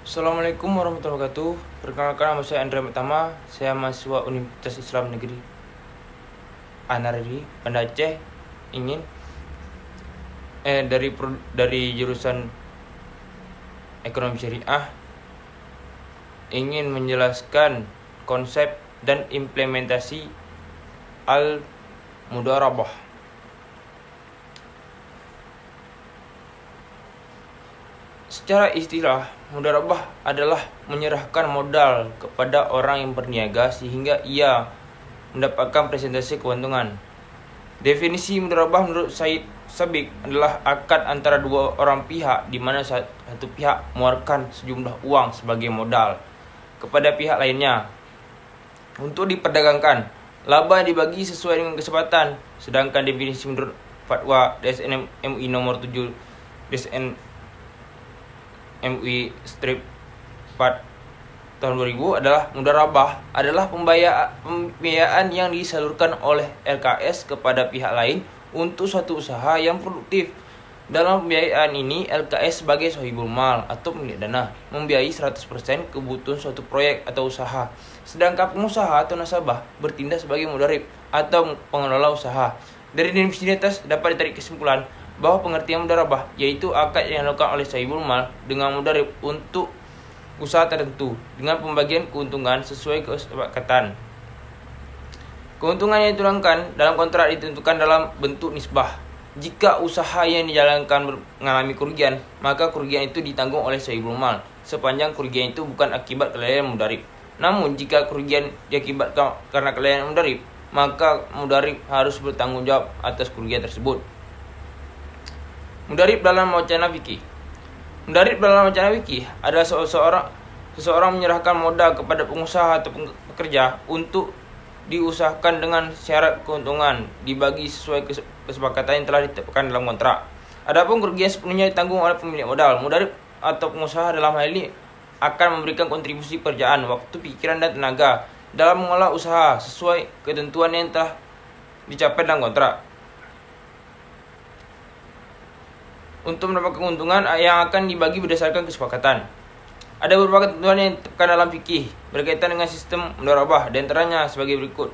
Assalamualaikum warahmatullahi wabarakatuh. Perkenalkan, nama saya Andrea Pertama. Saya mahasiswa Universitas Islam Negeri Anardi, Banda Aceh. Ingin dari jurusan Ekonomi Syariah, ingin menjelaskan konsep dan implementasi al-mudharabah. Secara istilah, mudharabah adalah menyerahkan modal kepada orang yang berniaga sehingga ia mendapatkan presentasi keuntungan. Definisi mudharabah menurut Said Sabiq adalah akad antara dua orang pihak di mana satu pihak mengeluarkan sejumlah uang sebagai modal kepada pihak lainnya untuk diperdagangkan. Laba dibagi sesuai dengan kesepakatan. Sedangkan definisi menurut Fatwa DSN MUI nomor 7 DSN MUI strip 4 tahun 2000 adalah mudharabah adalah pembiayaan yang disalurkan oleh LKS kepada pihak lain untuk suatu usaha yang produktif. Dalam pembiayaan ini, LKS sebagai sohibul mal atau pemilik dana membiayai 100% kebutuhan suatu proyek atau usaha. Sedangkan pengusaha atau nasabah bertindak sebagai mudharib atau pengelola usaha. Dari definisi di atas dapat ditarik kesimpulan bahwa pengertian mudharabah yaitu akad yang dilakukan oleh sahibul mal dengan mudharib untuk usaha tertentu dengan pembagian keuntungan sesuai kesepakatan. Keuntungan yang dituangkan dalam kontrak ditentukan dalam bentuk nisbah. Jika usaha yang dijalankan mengalami kerugian, maka kerugian itu ditanggung oleh sahibul mal sepanjang kerugian itu bukan akibat kelalaian mudharib. Namun jika kerugian diakibatkan karena kelalaian mudharib, maka mudharib harus bertanggung jawab atas kerugian tersebut. Mudharib dalam wacana fikih. Mudharib dalam wacana fikih adalah seseorang menyerahkan modal kepada pengusaha atau pekerja untuk diusahakan dengan syarat keuntungan dibagi sesuai kesepakatan yang telah ditetapkan dalam kontrak. Adapun kerugian sepenuhnya ditanggung oleh pemilik modal. Mudharib atau pengusaha dalam hal ini akan memberikan kontribusi pekerjaan, waktu, pikiran, dan tenaga dalam mengolah usaha sesuai ketentuan yang telah dicapai dalam kontrak. Untuk mendapatkan keuntungan yang akan dibagi berdasarkan kesepakatan. Ada beberapa ketentuan yang ditetapkan dalam fikih berkaitan dengan sistem mudharabah, di antaranya sebagai berikut.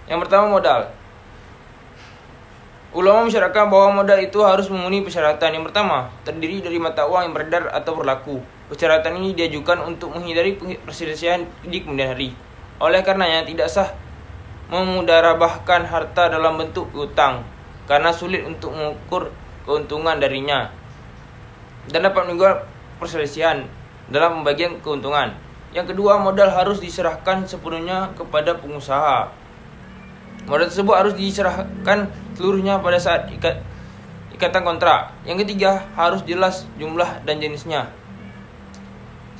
Yang pertama, modal. Ulama mensyaratkan bahwa modal itu harus memenuhi persyaratan. Yang pertama, terdiri dari mata uang yang beredar atau berlaku. Persyaratan ini diajukan untuk menghindari perselisihan di kemudian hari. Oleh karenanya tidak sah memudharabahkan harta dalam bentuk piutang karena sulit untuk mengukur keuntungan darinya dan dapat menimbulkan perselisihan dalam pembagian keuntungan. Yang kedua, modal harus diserahkan sepenuhnya kepada pengusaha. Modal tersebut harus diserahkan seluruhnya pada saat ikatan kontrak. Yang ketiga, harus jelas jumlah dan jenisnya.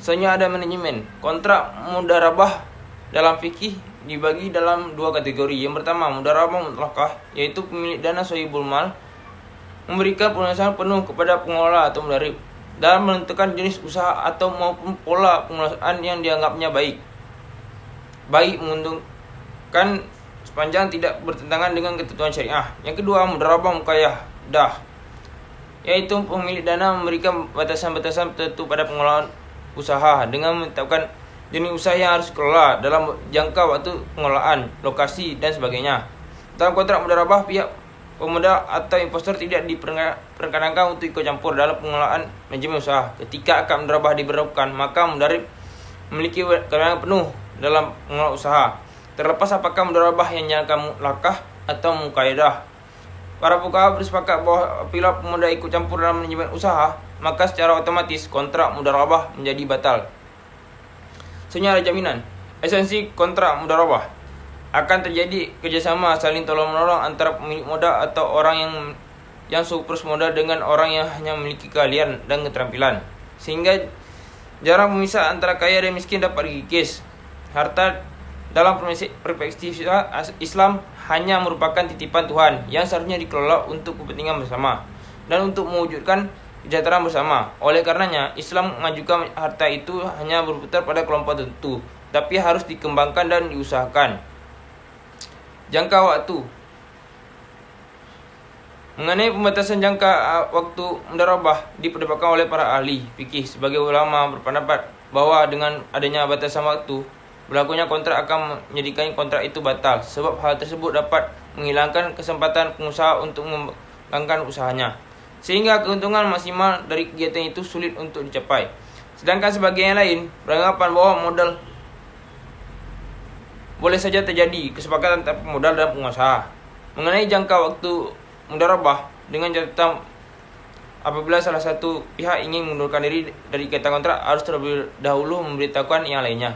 Selanjutnya ada manajemen. Kontrak mudharabah dalam fikih dibagi dalam dua kategori. Yang pertama, mudharabah mutlaqah, yaitu pemilik dana sohibul mal memberikan penguasaan penuh kepada pengelola atau mudharib dalam menentukan jenis usaha atau maupun pola pengelolaan yang dianggapnya baik menguntungkan sepanjang tidak bertentangan dengan ketentuan syariah. Yang kedua, mudharabah muqayyadah, yaitu pemilik dana memberikan batasan-batasan tertentu pada pengelolaan usaha dengan menetapkan jenis usaha yang harus dikelola dalam jangka waktu pengelolaan, lokasi, dan sebagainya. Dalam kontrak mudharabah, pihak pemodal atau investor tidak diperkenankan untuk ikut campur dalam pengelolaan manajemen usaha. Ketika akad mudharabah diberlakukan, maka mudharib memiliki kewenangan penuh dalam mengelola usaha, terlepas apakah mudharabah yang dijalankan mutlaqah atau muqayyadah. Para fuqaha bersepakat bahwa apabila pemodal ikut campur dalam manajemen usaha, maka secara otomatis kontrak mudharabah menjadi batal. Sebenarnya ada jaminan. Esensi kontrak mudharabah akan terjadi kerjasama saling tolong-menolong antara pemilik modal atau orang yang surplus modal dengan orang yang hanya memiliki keahlian dan keterampilan, sehingga jarang pemisah antara kaya dan miskin dapat dikikis. Harta dalam perspektif Islam hanya merupakan titipan Tuhan yang seharusnya dikelola untuk kepentingan bersama dan untuk mewujudkan kesejahteraan bersama. Oleh karenanya, Islam mengajukan harta itu hanya berputar pada kelompok tertentu, tapi harus dikembangkan dan diusahakan. Jangka waktu. Mengenai pembatasan jangka waktu mudharabah, diperdebatkan oleh para ahli fikih. Sebagai ulama berpendapat bahawa dengan adanya batasan waktu, berlakunya kontrak akan menjadikan kontrak itu batal, sebab hal tersebut dapat menghilangkan kesempatan pengusaha untuk mengembangkan usahanya, sehingga keuntungan maksimal dari kegiatan itu sulit untuk dicapai. Sedangkan sebagian yang lain beranggapan bahawa modal boleh saja terjadi kesepakatan antara pemodal dan pengusaha. Mengenai jangka waktu mudharabah, dengan catatan apabila salah satu pihak ingin mengundurkan diri dari ikatan kontrak, harus terlebih dahulu memberitahukan yang lainnya.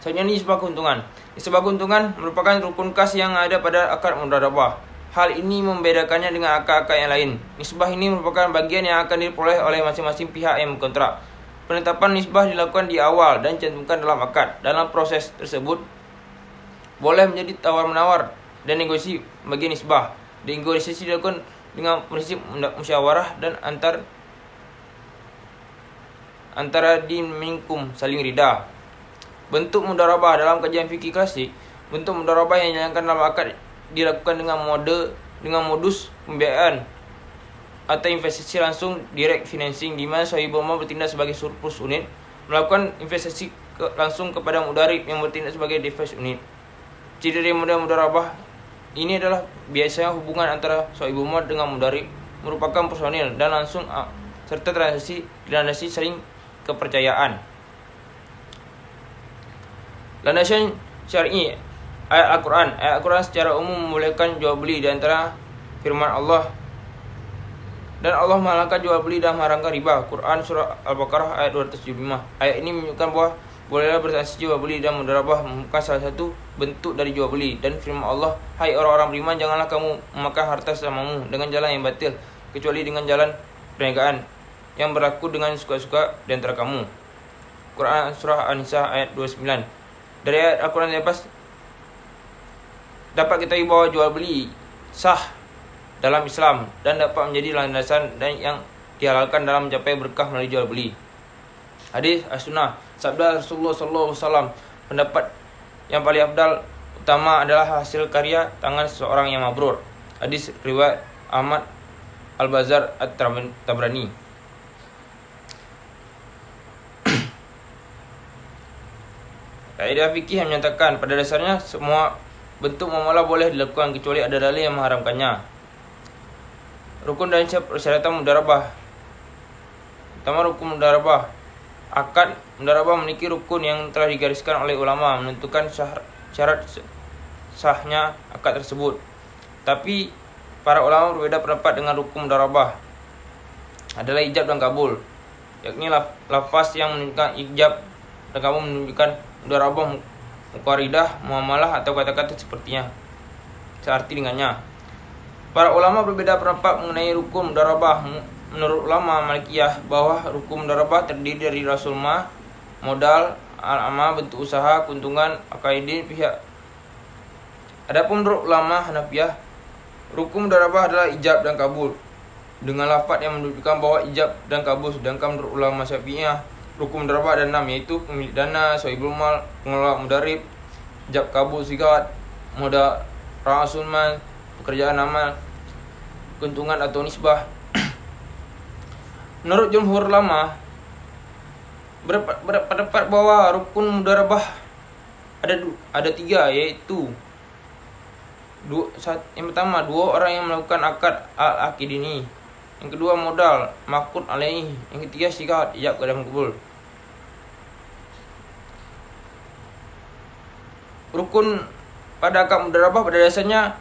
Selanjutnya, nisbah keuntungan. Nisbah keuntungan merupakan rukun khas yang ada pada akad mudharabah. Hal ini membedakannya dengan akad-akad yang lain. Nisbah ini merupakan bagian yang akan diperoleh oleh masing-masing pihak yang berkontrak. Penetapan nisbah dilakukan di awal dan dicantumkan dalam akad. Dalam proses tersebut boleh menjadi tawar-menawar dan negosiasi bagi nisbah. Negosiasi dilakukan dengan prinsip musyawarah dan antara minkum saling rida. Bentuk mudharabah dalam kajian fikih klasik, bentuk mudharabah yang dijalankan dalam akad dilakukan dengan modus pembiayaan atau investasi langsung, direct financing, di mana sahibul mal bertindak sebagai surplus unit, melakukan investasi langsung kepada mudarib yang bertindak sebagai device unit. Ciri dari model mudharabah ini adalah biasanya hubungan antara sahibul mal dengan mudarib merupakan personil dan langsung, serta transaksi dilandasi saling kepercayaan. Landasan syar'i ayat Al-Quran. Ayat Al-Quran secara umum membolehkan jual beli, di antara firman Allah, dan Allah menghalalkan jual beli dan mengharamkan riba. Quran surah Al-Baqarah ayat 275. Ayat ini menunjukkan bahawa bolehlah bertransaksi jual beli dan mudharabah merupakan salah satu bentuk dari jual beli. Dan firman Allah, hai orang-orang beriman, janganlah kamu memakan harta sesamamu dengan jalan yang batil, kecuali dengan jalan perniagaan yang berlaku dengan suka-suka di antara kamu. Quran surah An-Nisa ayat 29. Dari ayat Al-Quran dapat kita tahu bahawa jual beli sah dalam Islam dan dapat menjadi landasan dan yang dihalalkan dalam mencapai berkah melalui jual beli. Hadis as-sunnah, sabda Rasulullah SAW, pendapat yang paling afdal utama adalah hasil karya tangan seorang yang mabrur. Hadis riwayat Ahmad, Al-Bazar, At-Tabrani. Kaidah fikih yang menyatakan pada dasarnya semua bentuk muamalah boleh dilakukan kecuali ada dalil yang mengharamkannya. Rukun dan persyaratan mudharabah. Pertama, rukun mudharabah. Akad mudharabah memiliki rukun yang telah digariskan oleh ulama menentukan syarat sahnya akad tersebut. Tapi para ulama berbeda pendapat dengan rukun mudharabah adalah ijab dan kabul, yakni lafaz yang menunjukkan ijab dan kabul menunjukkan mudharabah, muqaridah, muamalah atau kata-kata sepertinya searti dengannya. Para ulama berbeda pendapat mengenai rukun mudharabah. Menurut ulama Malikiyah bahwa rukun mudharabah terdiri dari rasul mal, modal, al-amah, bentuk usaha, keuntungan, akaidin pihak. Adapun menurut ulama Hanafiyah, rukun mudharabah adalah ijab dan kabul dengan lafaz yang menunjukkan bahwa ijab dan kabul. Sedangkan menurut ulama Syafi'iyah, rukun mudharabah ada 6, yaitu pemilik dana, sahibul mal, pengelola mudarib, ijab kabul sigat, modal rasul mal, pekerjaan amal, keuntungan atau nisbah. Menurut jumhur ulama berpendapat bahwa rukun mudharabah ada 3, yaitu yang pertama, 2 orang yang melakukan akad al-aqid ini. Yang kedua, modal maqud alaihi. Yang ketiga, sigat, ijab dan kabul. Rukun pada akad mudharabah pada dasarnya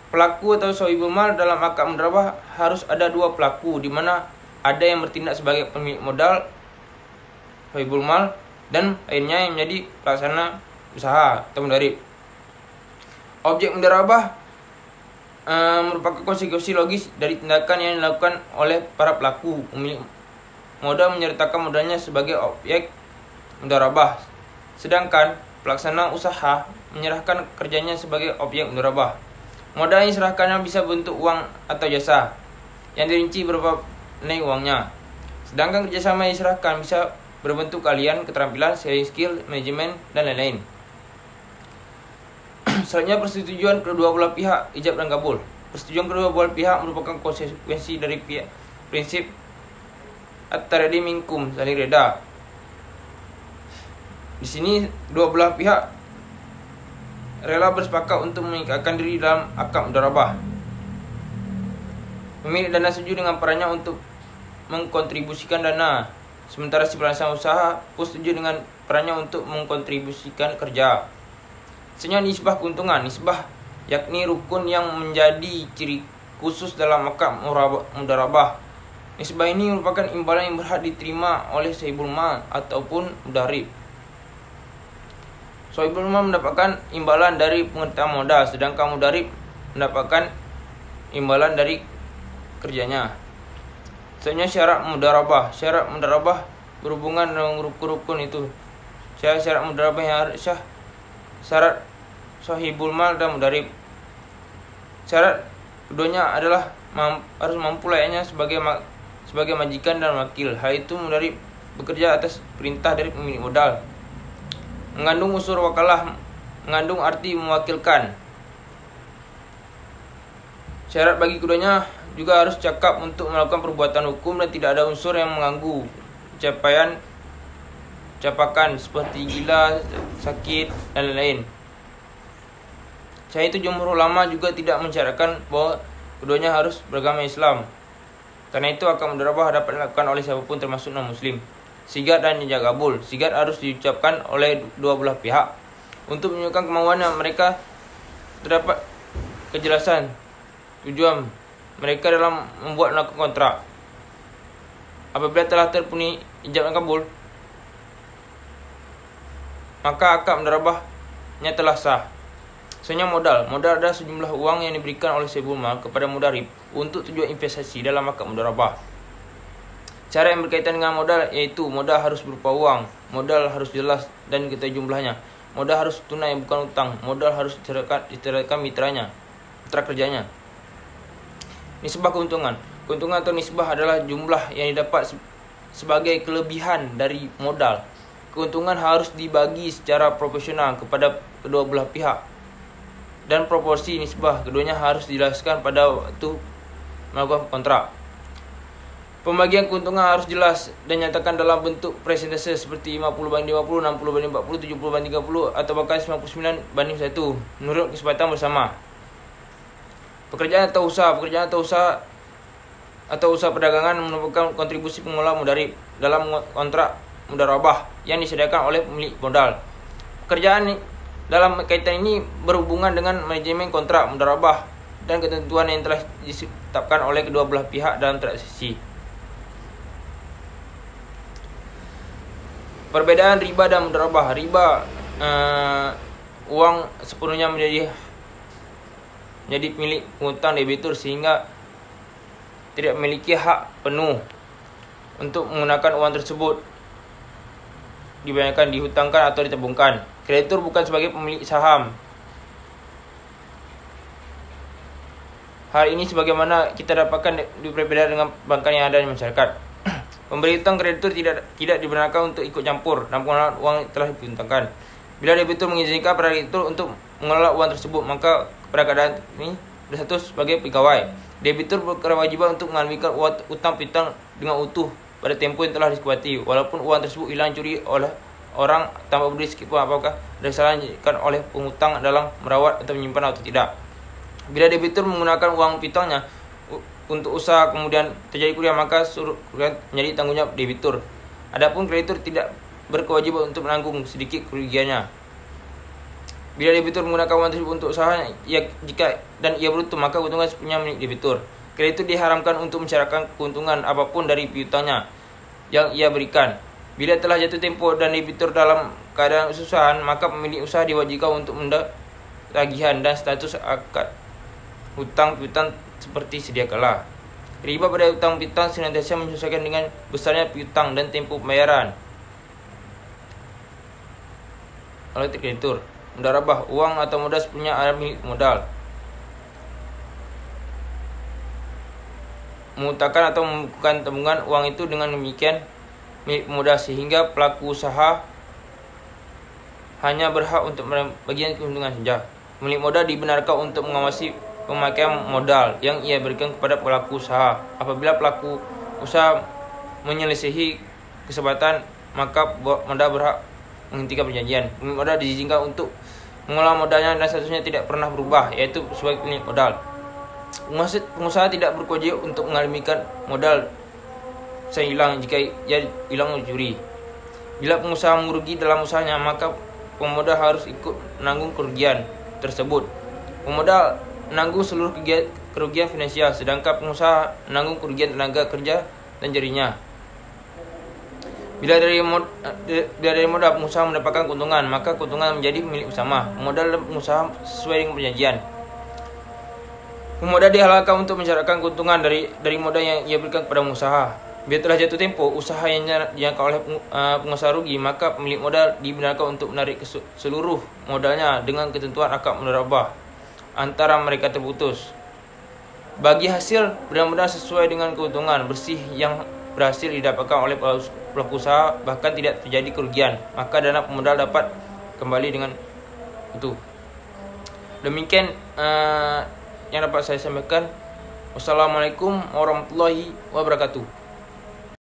pelaku atau sahibul mal dalam akad mudharabah harus ada 2 pelaku, di mana ada yang bertindak sebagai pemilik modal, sahibul mal, dan lainnya yang menjadi pelaksana usaha atau mudarib. Objek mudharabah merupakan konsekuensi logis dari tindakan yang dilakukan oleh para pelaku. Pemilik modal menyertakan modalnya sebagai objek mudharabah, sedangkan pelaksana usaha menyerahkan kerjanya sebagai objek mudharabah. Modal yang diserahkannya bisa bentuk uang atau jasa yang dirinci berapa nilai uangnya. Sedangkan kerjasama yang diserahkan bisa berbentuk keahlian, keterampilan, sharing skill, manajemen, dan lain-lain. Selanjutnya persetujuan kedua belah pihak, ijab dan kabul. Persetujuan kedua belah pihak merupakan konsekuensi dari prinsip at-taradi minkum, saling reda. Di sini dua belah pihak rela bersepakat untuk mengikatkan diri dalam akad mudharabah. Pemilik dana setuju dengan perannya untuk mengkontribusikan dana, sementara si pelaksana usaha pun setuju dengan perannya untuk mengkontribusikan kerja. Selanjutnya nisbah keuntungan. Nisbah yakni rukun yang menjadi ciri khusus dalam akad mudharabah. Nisbah ini merupakan imbalan yang berhak diterima oleh sahibul mal ataupun mudarib. Sahibul mal mendapatkan imbalan dari pengertian modal, sedangkan mudarib mendapatkan imbalan dari kerjanya. Selanjutnya syarat mudharabah. Syarat mudharabah berhubungan dengan rukun-rukun itu. Syarat mudharabah yang harus syarat sahibul mal dan mudarib. Syarat keduanya adalah harus mampu layaknya sebagai majikan dan wakil. Hal itu mudarib bekerja atas perintah dari pemilik modal. Mengandung unsur wakalah, mengandung arti mewakilkan. Syarat bagi keduanya juga harus cakap untuk melakukan perbuatan hukum dan tidak ada unsur yang mengganggu capakan seperti gila, sakit dan lain-lain. Selain itu jumhur ulama juga tidak mensyaratkan bahawa keduanya harus beragama Islam. Karena itu akad mudharabah dapat dilakukan oleh siapapun termasuk non-muslim. Sigat dan ijab kabul. Sigat harus diucapkan oleh dua belah pihak. Untuk menunjukkan kemauan mereka, terdapat kejelasan tujuan mereka dalam membuat melakukan kontrak. Apabila telah terpenuhi ijab dan kabul, maka akad mudharabahnya telah sah. Selanjutnya modal. Modal adalah sejumlah uang yang diberikan oleh sahibul mal kepada mudarib untuk tujuan investasi dalam akad mudharabah. Cara yang berkaitan dengan modal iaitu modal harus berupa uang, modal harus jelas dan diketahui jumlahnya, modal harus tunai bukan hutang, modal harus diceritakan mitra kerjanya. Nisbah keuntungan. Keuntungan atau nisbah adalah jumlah yang didapat sebagai kelebihan dari modal. Keuntungan harus dibagi secara proporsional kepada kedua belah pihak. Dan proporsi nisbah keduanya harus dijelaskan pada waktu melakukan kontrak. Pembagian keuntungan harus jelas dan nyatakan dalam bentuk persentase seperti 50/50, 60/40, 70/30 atau bahkan 99/1 menurut kesepakatan bersama. Pekerjaan atau usaha atau usaha perdagangan merupakan kontribusi pengelola mudarib dalam kontrak mudharabah yang disediakan oleh pemilik modal. Pekerjaan dalam kaitan ini berhubungan dengan manajemen kontrak mudharabah dan ketentuan yang telah ditetapkan oleh kedua belah pihak dalam transaksi. Perbedaan riba dan mudharabah. Riba uang sepenuhnya menjadi milik pengutang debitur sehingga tidak memiliki hak penuh untuk menggunakan uang tersebut, dibayarkan, dihutangkan atau ditabungkan. Kreditur bukan sebagai pemilik saham. Hal ini sebagaimana kita dapatkan berbeda dengan perbankan yang ada di masyarakat. Pemberi hutang kreditur tidak dibenarkan untuk ikut campur dalam pengelolaan uang yang telah dihutangkan. Bila debitur mengizinkan para kreditur untuk mengelola uang tersebut, maka pada keadaan ini berstatus sebagai pegawai. Debitur berkewajiban untuk mengambilkan uang hutang piutang dengan utuh pada tempoh yang telah disepakati, walaupun uang tersebut hilang curi oleh orang tanpa peduli sekalipun apakah ada kesalahan oleh penghutang dalam merawat atau menyimpan atau tidak. Bila debitur menggunakan uang piutangnya untuk usaha kemudian terjadi kerugian, maka suruh kerugian menjadi tanggung jawab debitur. Adapun kreditur tidak berkewajiban untuk menanggung sedikit kerugiannya. Bila debitur menggunakan uang tersebut untuk usaha jika ia beruntung, maka keuntungan sepenuhnya milik debitur. Kreditur diharamkan untuk mensyaratkan keuntungan apapun dari piutangnya yang ia berikan. Bila telah jatuh tempoh dan debitur dalam keadaan kesusahan, maka pemilik usaha diwajibkan untuk menunda tagihan dan status akad hutang piutang seperti sedia kala. Riba pada hutang piutang senantiasa menyesuaikan dengan besarnya piutang dan tempoh pembayaran. Oleh kreditur, mudharabah, uang atau modal sepenuhnya adalah milik modal. Mengutangkan atau membukukan tabungan uang itu dengan demikian milik modal, sehingga pelaku usaha hanya berhak untuk bagian keuntungan saja. Pemilik modal dibenarkan untuk mengawasi pemakaian modal yang ia berikan kepada pelaku usaha. Apabila pelaku usaha menyelisihi kesepakatan, maka modal berhak menghentikan perjanjian. Pemilik modal diizinkan untuk mengelola modalnya dan statusnya tidak pernah berubah, yaitu sebagai pemilik modal. Pengusaha tidak berkewajiban untuk mengalamikan modal saya hilang jika ia hilang mencuri. Bila pengusaha merugi dalam usahanya, maka pemodal harus ikut menanggung kerugian tersebut. Pemodal menanggung seluruh kerugian finansial, sedangkan pengusaha menanggung kerugian tenaga kerja dan jarinya. Bila dari modal pengusaha mendapatkan keuntungan, maka keuntungan menjadi milik bersama pemodal dan pengusaha sesuai dengan perjanjian. Pemodal dihalalkan untuk mensyaratkan keuntungan dari modal yang ia berikan kepada pengusaha. Bila telah jatuh tempo usaha yang dijangka oleh pengusaha rugi, maka pemilik modal dibenarkan untuk menarik seluruh modalnya dengan ketentuan akad mudharabah antara mereka terputus. Bagi hasil benar-benar sesuai dengan keuntungan bersih yang berhasil didapatkan oleh pelaku usaha, bahkan tidak terjadi kerugian, maka dana pemodal dapat kembali dengan itu. Demikian yang dapat saya sampaikan. Wassalamualaikum warahmatullahi wabarakatuh.